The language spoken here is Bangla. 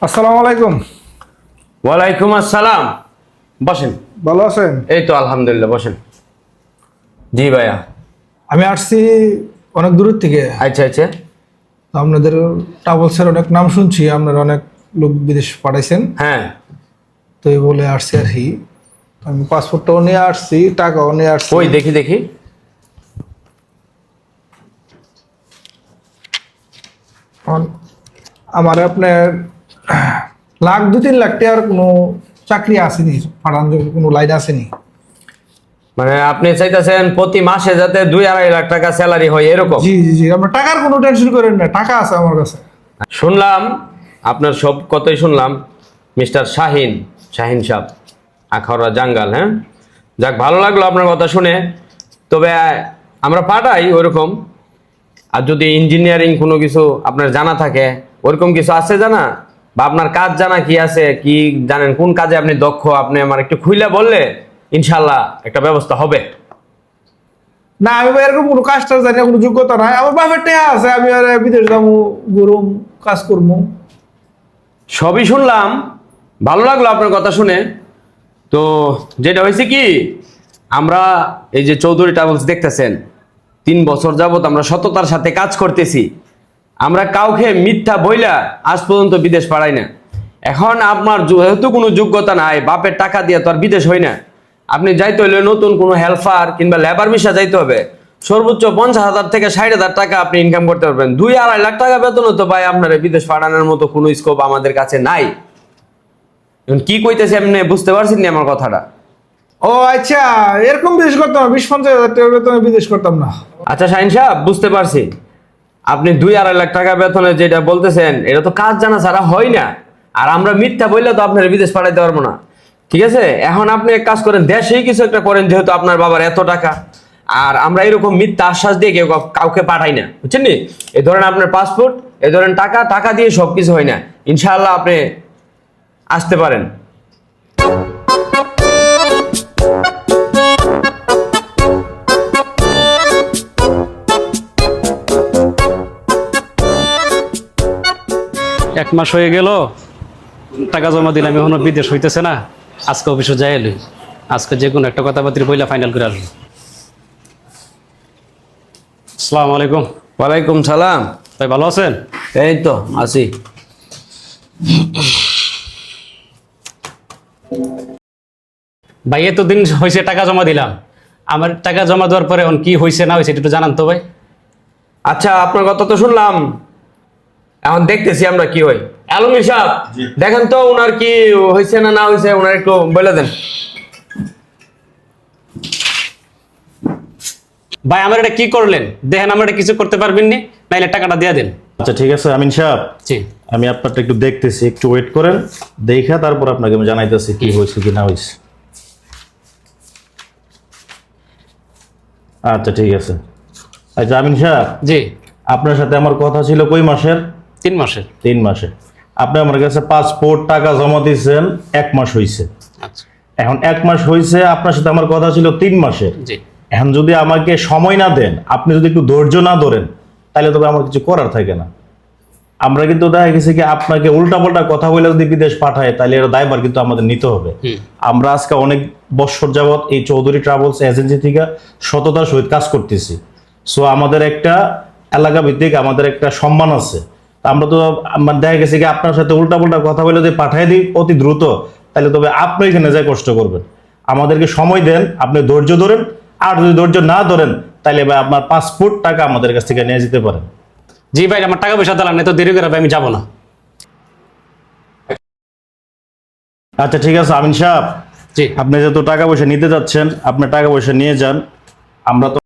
আসসালামু আলাইকুম। ওয়ালাইকুম আসসালাম। বসেন। ভালো আছেন? এই তো আলহামদুলিল্লাহ, বসেন। জি ভাইয়া। আমি আসছি অনেক দূর থেকে। আচ্ছা আচ্ছা। তো আপনাদের ট্রাভেলসের অনেক নাম শুনছি, আপনারা অনেক লোক বিদেশ পাঠাইছেন। হ্যাঁ, তো এই বলে আসছি আর কি। আমি পাসপোর্টটাও নিয়ে আসছি, টাকাও নিয়ে আসছি। ওই দেখি দেখি। আমার আপনার লাখ 2-3 লাখ টাকার কোনো চাকরি আসেনি, পাঠানোর কোনো লাইন আসেনি। মানে আপনি চাইতেছেন প্রতি মাসে যাতে 2-2.5 লাখ টাকা স্যালারি হয় এরকম? জি জি জি, আপনার টাকার কোনো টেনশন করেন না, টাকা আছে আমার কাছে। শুনলাম আপনার সব কথাই শুনলাম, মিস্টার শাহিন, শাহিন সাহেব, আখাউড়া জাঙ্গাল। হ্যাঁ, যাক, ভালো লাগলো আপনার কথা শুনে। তবে আমরা পাঠাই ওইরকম। আর যদি ইঞ্জিনিয়ারিং কোনো কিছু আপনার জানা থাকে, ওরকম কিছু আছে জানা, বা আপনার কাজ জানা কি আছে, কি জানেন, কোন কাজে আপনি দক্ষ, আপনি আমার একটু খুইলা বললে ইনশাল্লাহ একটা ব্যবস্থা হবে। না, আমি এরকম কোনো কাজটা জানি না, কোনো যোগ্যতা নাই। আমার বাপের টাকা আছে, আমি আর বিদেশ যাবো, গরম কাজ করবো। সবই শুনলাম, ভালো লাগলো আপনার কথা শুনে। তো যেটা হয়েছে কি, আমরা এই যে চৌধুরী ট্রাভেলস দেখতেছেন, 3 বছর যাবত আমরা সততার সাথে কাজ করতেছি। আমরা কাউকে মিথ্যা বইলা আজ পর্যন্ত বিদেশ পাঠাই না। এখন আপনার যেহেতু কোনো যোগ্যতা নাই, বাপের টাকা দিয়ে তো আর বিদেশ হয় না। আপনি যাইতে হইলে নতুন কোনো হেল্পার কিংবা লেবার ভিসা যাইতে হবে। সর্বোচ্চ 50,000 থেকে 60,000 টাকা আপনি ইনকাম করতে পারবেন। 2-2.5 লাখ টাকা বেতন তো ভাই আপনার বিদেশ পাঠানোর মতো কোনো স্কোপ আমাদের কাছে নাই। এখন কি কইতেছি আপনি বুঝতে পারছেন না আমার কথাটা? ও আচ্ছা, এরকম বিদেশ করতাম না, 20-50 হাজার টাকা বেতনে বিদেশ করতাম না। আচ্ছা শাহিন সাহেব, বুঝতে পারছি। আপনি 2-2.5 লাখ টাকা বেতনে যেটা বলতেছেন, এটা তো কাজ জানা ছাড়া হয় না। আর আমরা মিথ্যা বললে তো আপনার বিদেশ পাঠাইতে পারবো না। ঠিক আছে, এখন আপনি এক কাজ করেন, দেশেই কিছু একটা করেন, যেহেতু আপনার বাবার এত টাকা। আর আমরা এরকম মিথ্যা আশ্বাস দিয়ে কেউ কাউকে পাঠাই না, বুঝছেন নি? এই ধরেন আপনার পাসপোর্ট, এই ধরেন টাকা, টাকা দিয়ে সবকিছু হয় না। ইনশাআল্লাহ আপনি আসতে পারেন। এক মাস হয়ে গেল, টাকা জমা দিলাম, এখনো বিদেশ হইতেছে না। আজকে অফিসে যাই এলি, আজকে যে কোনো একটা কথাবার্তা বইলা ফাইনাল করে আসবো। আসসালামু আলাইকুম। ওয়ালাইকুম সালাম। ভাই ভালো আছেন? এই তো আছি। ভাই এতদিন হয়েছে টাকা জমা দিলাম, আমার টাকা জমা দেওয়ার পরে এখন কি হয়েছে না হয়েছে একটু জানান তো ভাই। আচ্ছা, আপনার কথা তো শুনলাম, এখন দেখতেছি আমরা কি হয়। আলমগীর সাহেব, দেখেন তো ওনার কি হয়েছে না না হয়েছে, ওনার একটু বলে দেন। ভাই আমার এটা কি করলেন দেখেন, আমার এটা কিছু করতে পারবেন নি, নাইলে টাকাটা দিয়ে দেন। আচ্ছা ঠিক আছে আমিন সাহেব, জি। আমি আপনারটা একটু দেখতেছি, একটু ওয়েট করেন, দেখা তারপর আপনাকে আমি জানাইতেছি কি হয়েছে কি না হয়েছে। আচ্ছা ঠিক আছে। আচ্ছা আমিন সাহেব, জি। আপনার সাথে আমার কথা ছিল কই মাসের? 3 মাসের। 3 মাসে। আপনি আমার কাছে পাসপোর্ট টাকা জমা দিয়েছেন 1 মাস হয়েছে। আচ্ছা। এখন 1 মাস হয়েছে, আপনার সাথে আমার কথা ছিল 3 মাসের। জি। এখন যদি আমাকে সময় না দেন, আপনি যদি একটু ধৈর্য না ধরেন, তাহলে তবে আমার কিছু করার থাকে না। আমরা কিন্তু দেখা গেছে কি আপনাকে উল্টাপাল্টা কথা বলে যদি বিদেশ পাঠায়, তাহলে এর দায়ভার কিন্তু আমাদের নিতে হবে। আমরা আজকে অনেক বছর যাবত এই চৌধুরী ট্রাভেলস এজেন্সি থেকে সততার সহিত কাজ করতেছি। সো আমাদের একটা এলাকা ভিত্তিক আমাদের একটা সম্মান আছে। তা আমরা তো দেখা গেছে কি আপনার সাথে উল্টাপাল্টা কথা বলে যদি পাঠাই দিই অতি দ্রুত, তাহলে তবে আপনি এখানে যাই কষ্ট করবেন। আমাদেরকে সময় দেন, আপনি ধৈর্য ধরেন। আর যদি ধৈর্য না ধরেন, তাহলে ভাই আপনার পাসপোর্ট টাকা আমাদের কাছ থেকে নিয়ে যেতে পারেন। জি ভাই, আমার টাকা পয়সা দিলাম, না তো দেরি করে ভাই আমি যাবো না। আচ্ছা ঠিক আছে আমিন সাহেব, জি। আপনি যেহেতু টাকা পয়সা নিতে যাচ্ছেন, আপনি টাকা পয়সা নিয়ে যান। আমরা তো